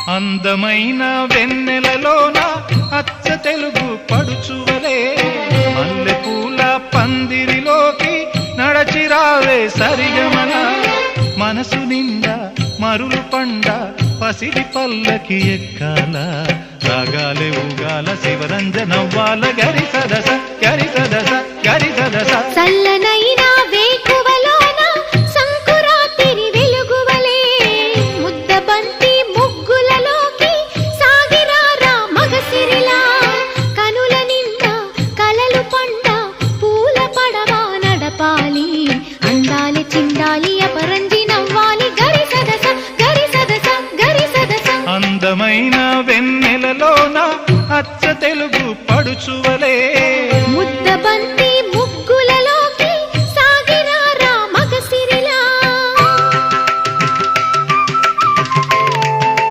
అందమైన వెన్నెలలోన అచ్చ తెలుగు పడుచువలే మల్లెపూల పందిరిలోకి నడచిరావే సరిగమన మనసు నిండా మరులు పండ పసిడి పల్లకి ఎక్కాల రాగాలే ఊగాల శివరంజనవ్వాల గరి సదస గరి సదస గరి సదస చల్లనైనా వేకువలోన సంకురాతిరి వెలుగువలే ముద్దబంతి ముగ్గులలోకి సాగిరారా మగసిరిలా కనుల నిండా కలలు పండ పూల పడవా నడపాలి అందాలి చిందాలి అపరంజి నవ్వాలి గరి సదస గరి సదస గరి సదస అందమైన వెన్నెలలోన అచ్చ తెలుగు పడుచువలే ముద్దబంతి